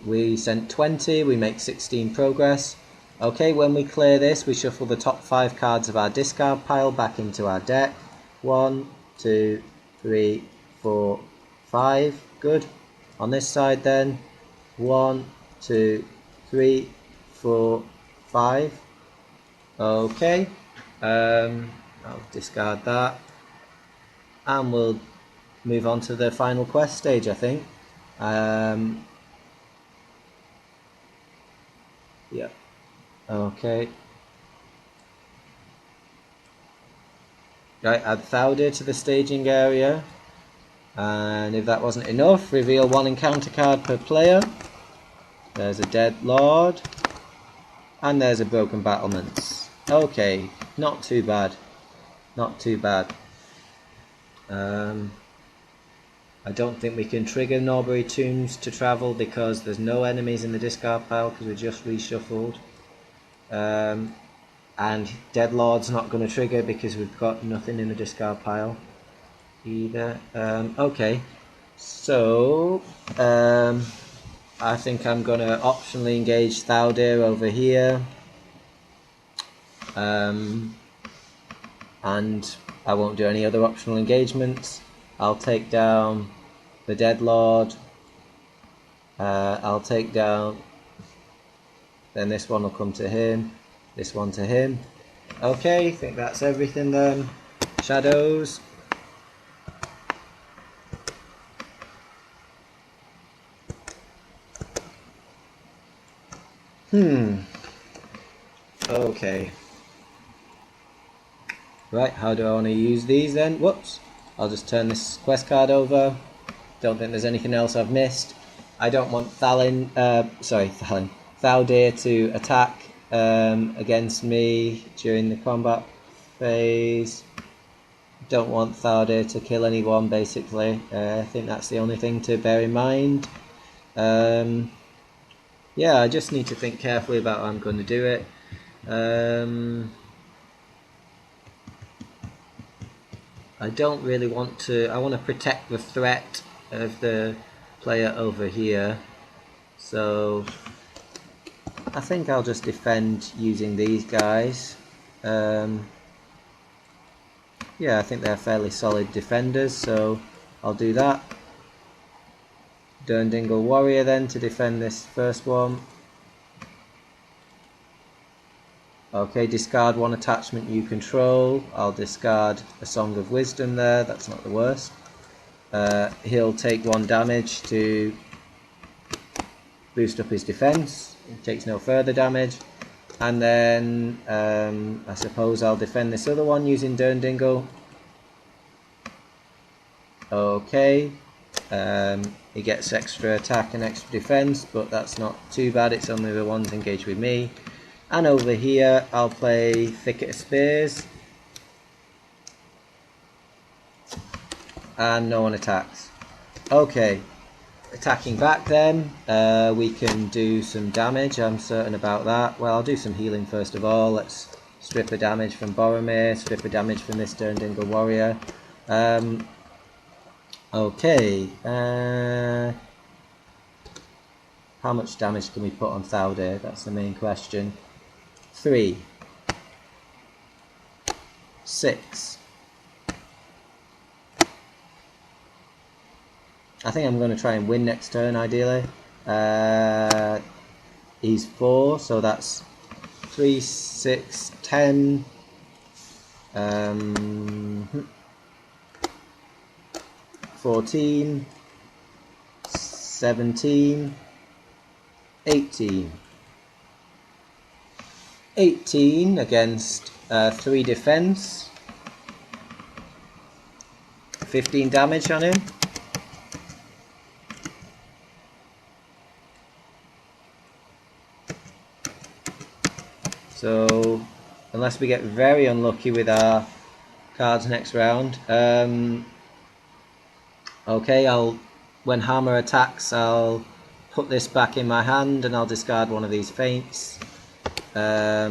We sent 20, we make 16 progress. Okay, when we clear this, we shuffle the top 5 cards of our discard pile back into our deck. 1, 2, 3, 4, 5. Good. On this side then, 1, 2, 3, 4, 5. Okay. I'll discard that. And we'll move on to the final quest stage, I think. Yeah. Okay. Right, add Thaudir to the staging area. And if that wasn't enough, reveal 1 encounter card per player. There's a Dead Lord. And there's a Broken Battlements. Okay, not too bad. Not too bad. I don't think we can trigger Norbury Tombs to travel because there's no enemies in the discard pile because we just reshuffled. And Deadlord's not going to trigger because we've got nothing in the discard pile either. Okay, so I think I'm going to optionally engage Thaldir over here. And I won't do any other optional engagements. I'll take down the Deadlord. I'll take down, then this one will come to him, this one to him. Okay, I think that's everything then. Shadows. Okay. Right, how do I want to use these then? Whoops. I'll just turn this quest card over. Don't think there's anything else I've missed. I don't want Thaldir to attack against me during the combat phase. Don't want Thaldir to kill anyone, basically. I think that's the only thing to bear in mind. Yeah, I just need to think carefully about how I'm going to do it. I don't really want to... I want to protect the threat of the player over here. So I think I'll just defend using these guys. Yeah, I think they're fairly solid defenders, so I'll do that. Durdingle Warrior then to defend this first one. Okay, discard one attachment you control. I'll discard a Song of Wisdom there, that's not the worst. He'll take 1 damage to boost up his defense. He takes no further damage. And then I suppose I'll defend this other one using Durdingle. Okay. He gets extra attack and extra defense, but that's not too bad. It's only the ones engaged with me. And over here I'll play Thicket of Spears. And no one attacks. Okay. Attacking back then, we can do some damage, I'm certain about that. Well, I'll do some healing first of all. Let's strip a damage from Boromir, strip a damage from this Durdingle Warrior. Okay, how much damage can we put on Thaldir? That's the main question. 3, 6. I think I'm going to try and win next turn, ideally. He's 4, so that's 3, 6, 10. 14, 17, 18. 18 against 3 defense. 15 damage on him. So, unless we get very unlucky with our cards next round. Okay, when Hammer attacks, I'll put this back in my hand and I'll discard one of these feints. Yeah,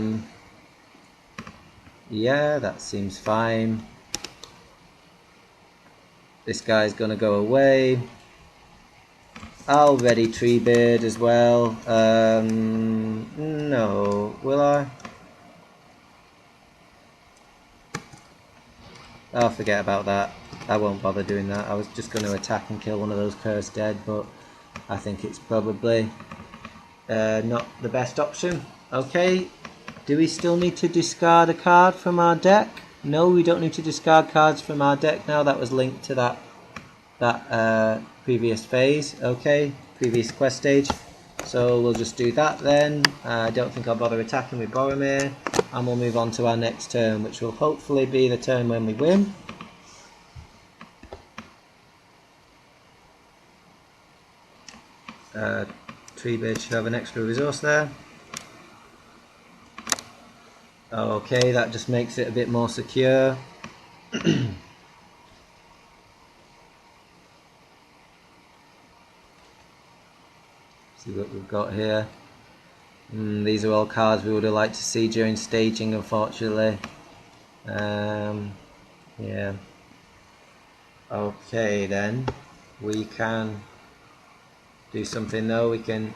that seems fine. This guy's gonna go away. I'll ready Treebeard as well. No, will I? I'll forget about that. I won't bother doing that. I was just going to attack and kill one of those cursed dead, but I think it's probably not the best option. Okay, do we still need to discard a card from our deck? No, we don't need to discard cards from our deck now. That was linked to that previous phase. Okay, previous quest stage. So we'll just do that then. I don't think I'll bother attacking with Boromir. And we'll move on to our next turn, which will hopefully be the turn when we win. Treebeard should have an extra resource there. Okay, that just makes it a bit more secure. See what we've got here. These are all cards we would have liked to see during staging, unfortunately. Yeah. Okay then, we can do something though. We can,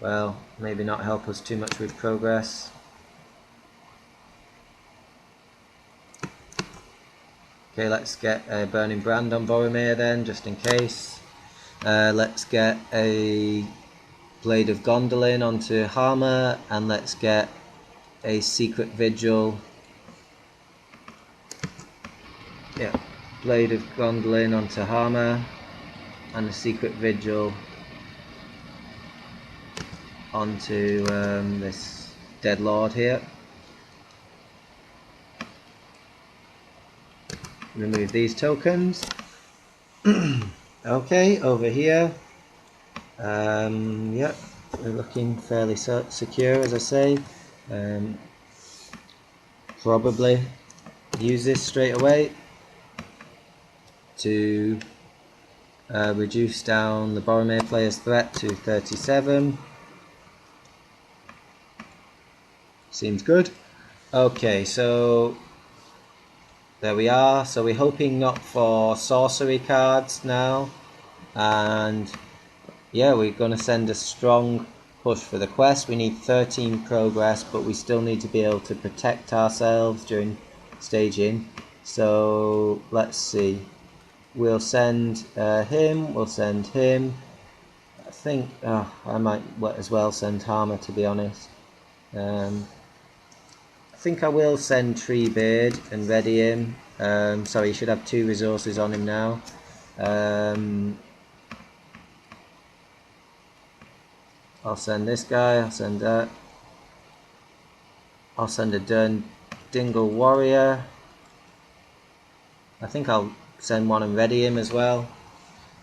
well, maybe not help us too much with progress. Okay, let's get a Burning Brand on Boromir then, just in case. Let's get a Blade of Gondolin onto Harmer, and let's get a Secret Vigil. Yeah, Blade of Gondolin onto Harmer, and a Secret Vigil onto this Dead Lord here. Remove these tokens. Okay, over here. Yep, we're looking fairly secure, as I say. Probably use this straight away to reduce down the Boromir player's threat to 37. Seems good. Okay, so there we are. So we're hoping not for sorcery cards now, and yeah, we're going to send a strong push for the quest. We need 13 progress, but we still need to be able to protect ourselves during staging. So let's see. We'll send him. We'll send him. I think I might as well send Harmer, to be honest. I think I will send Treebeard and ready him. Sorry, he should have 2 resources on him now. I'll send this guy, I'll send that. I'll send a Dingle Warrior. I think I'll send one and ready him as well,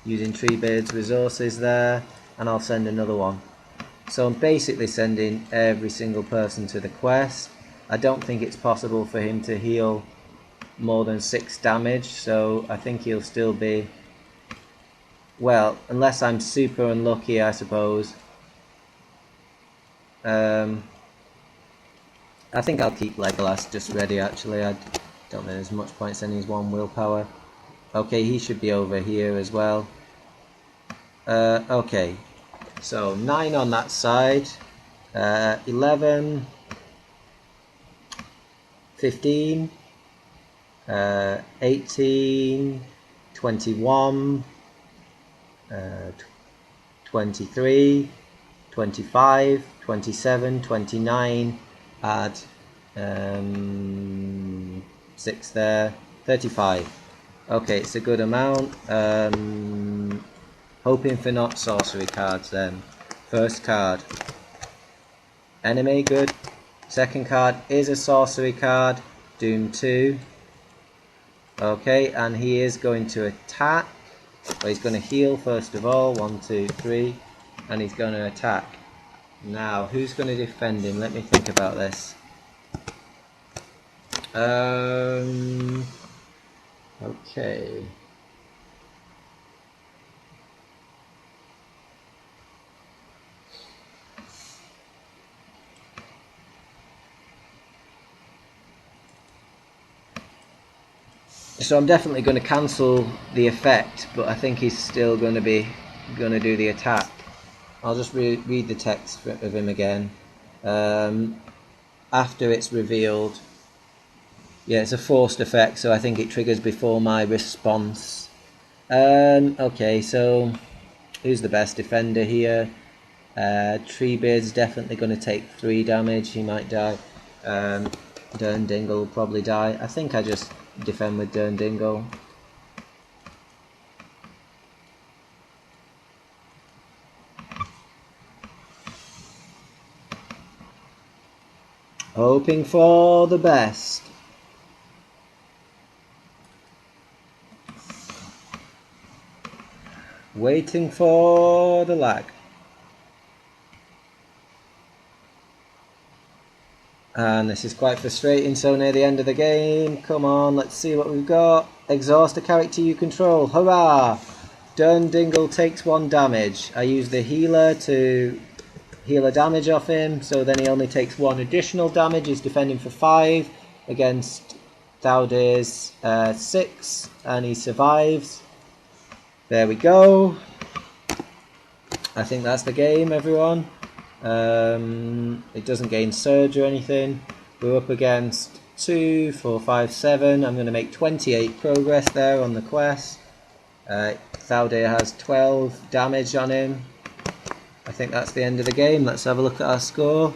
using Treebeard's resources there, and I'll send another one. So I'm basically sending every single person to the quest. I don't think it's possible for him to heal more than 6 damage, so I think he'll still be, well, unless I'm super unlucky, I suppose. I think I'll keep Legolas just ready, actually. I don't think there's much point sending his 1 willpower. Okay, he should be over here as well. Okay, so 9 on that side, 11, 15, 18, 21, 23, 25, 27, 29, add 6 there, 35. Okay, it's a good amount. Hoping for not sorcery cards then. First card, enemy, good. Second card is a sorcery card, Doom 2. Okay, and he is going to attack. Well, he's going to heal first of all, 1, 2, 3, and he's going to attack. Now, who's going to defend him? Let me think about this. Okay. So I'm definitely going to cancel the effect, but I think he's still going to do the attack. I'll just read the text of him again. After it's revealed, yeah, it's a forced effect, so I think it triggers before my response. Okay, so who's the best defender here? Treebeard's definitely going to take 3 damage. He might die. Durndingle will probably die. I think I just defend with Durndingle. Hoping for the best. Waiting for the lag. And this is quite frustrating, so near the end of the game. Come on, let's see what we've got. Exhaust a character you control. Hurrah! Durndingle takes 1 damage. I use the healer to heal a damage off him, so then he only takes 1 additional damage. He's defending for 5 against Thaudir's 6, and he survives. There we go. I think that's the game, everyone. It doesn't gain surge or anything. We're up against 2, 4, 5, 7. I'm going to make 28 progress there on the quest. Thaudir has 12 damage on him. I think that's the end of the game. Let's have a look at our score.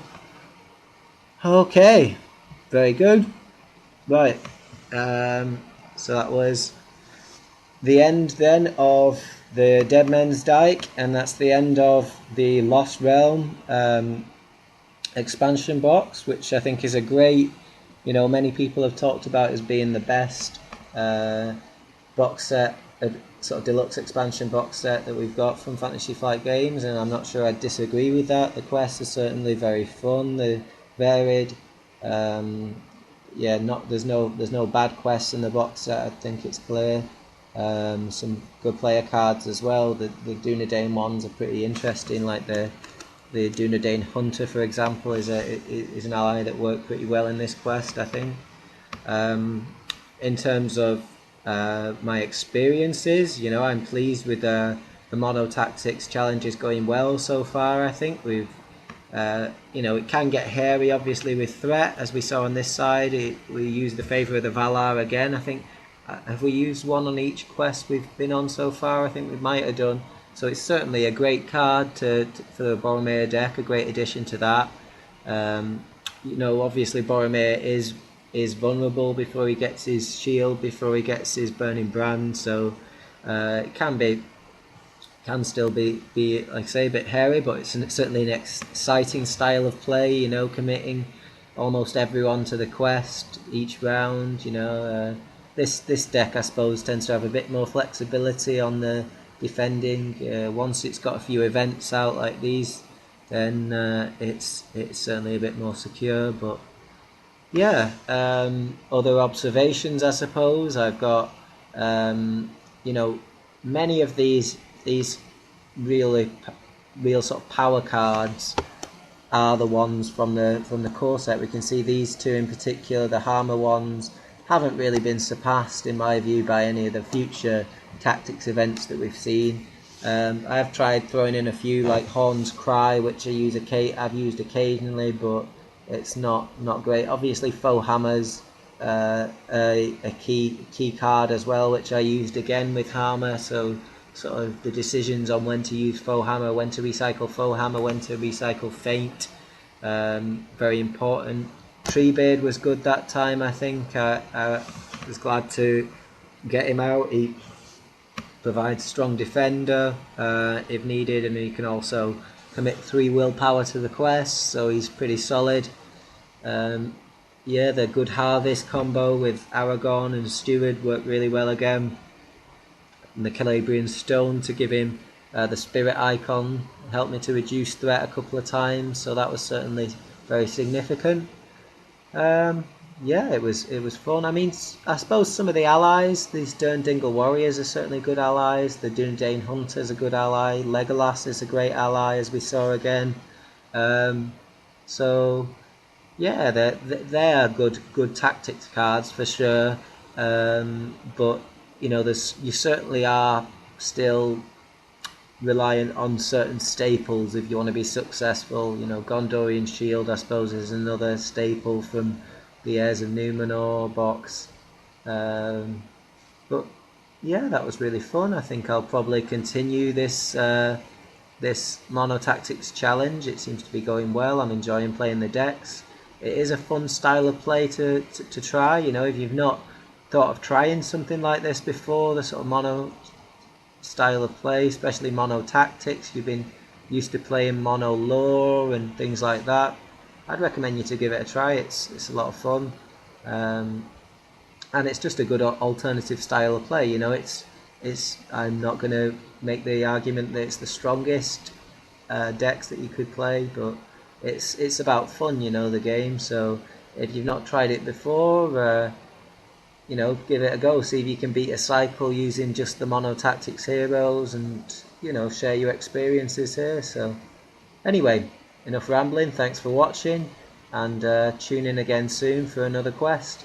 Okay, very good. Right, so that was the end then of the Deadmen's Dyke, and that's the end of the Lost Realm expansion box, which I think is a great, many people have talked about as being the best box set, sort of deluxe expansion box set that we've got from Fantasy Flight Games, and I'm not sure I'd disagree with that. The quests are certainly very fun, they're varied. There's no bad quests in the box set. I think it's clear. Some good player cards as well. The Dunedain ones are pretty interesting. Like the Dunedain Hunter, for example, is an ally that worked pretty well in this quest, I think. In terms of my experiences, I'm pleased with the Mono Tactics challenges going well so far. I think we've it can get hairy, obviously, with threat, as we saw on this side. We used the Favour of the Valar again. I think, have we used one on each quest we've been on so far? I think we might have done. So it's certainly a great card for the Boromir deck, a great addition to that. Obviously Boromir is vulnerable before he gets his shield, before he gets his Burning Brand, so it can still be like I say, a bit hairy, but it's certainly an exciting style of play, committing almost everyone to the quest each round. This deck, I suppose, tends to have a bit more flexibility on the defending. Once it's got a few events out like these, then it's certainly a bit more secure. But yeah, other observations, I suppose. I've got many of these real sort of power cards are the ones from the core set. We can see these two in particular, the Harmer ones, haven't really been surpassed in my view by any of the future tactics events that we've seen. I've tried throwing in a few like Horn's Cry, which I've used occasionally, but it's not great. Obviously Foe Hammer's a key card as well, which I used again with Hammer, so sort of the decisions on when to use Foe Hammer, when to recycle Foe Hammer, when to recycle Feint, very important. Treebeard was good that time, I think. I was glad to get him out. He provides strong defender if needed, and he can also commit 3 willpower to the quest, so he's pretty solid. The Good Harvest combo with Aragorn and Steward worked really well again. And the Calabrian Stone to give him the Spirit icon helped me to reduce threat a couple of times, so that was certainly very significant. It was fun. I mean, I suppose some of the allies, these Durndingle Warriors are certainly good allies. The Dunedain Hunter is a good ally. Legolas is a great ally, as we saw again. They are good tactics cards for sure. But you certainly are still reliant on certain staples if you want to be successful. Gondorian Shield, I suppose, is another staple from the Heirs of Numenor box. But yeah, that was really fun. I think I'll probably continue this Mono Tactics challenge. It seems to be going well. I'm enjoying playing the decks. It is a fun style of play to try. If you've not thought of trying something like this before, the sort of mono style of play, especially Mono Tactics, you've been used to playing Mono Lore and things like that, I'd recommend you to give it a try. It's a lot of fun, and it's just a good alternative style of play. I'm not going to make the argument that it's the strongest decks that you could play, but it's about fun, the game. So if you've not tried it before, give it a go. See if you can beat a cycle using just the Mono Tactics heroes, and share your experiences here. So anyway, enough rambling. Thanks for watching, and tune in again soon for another quest.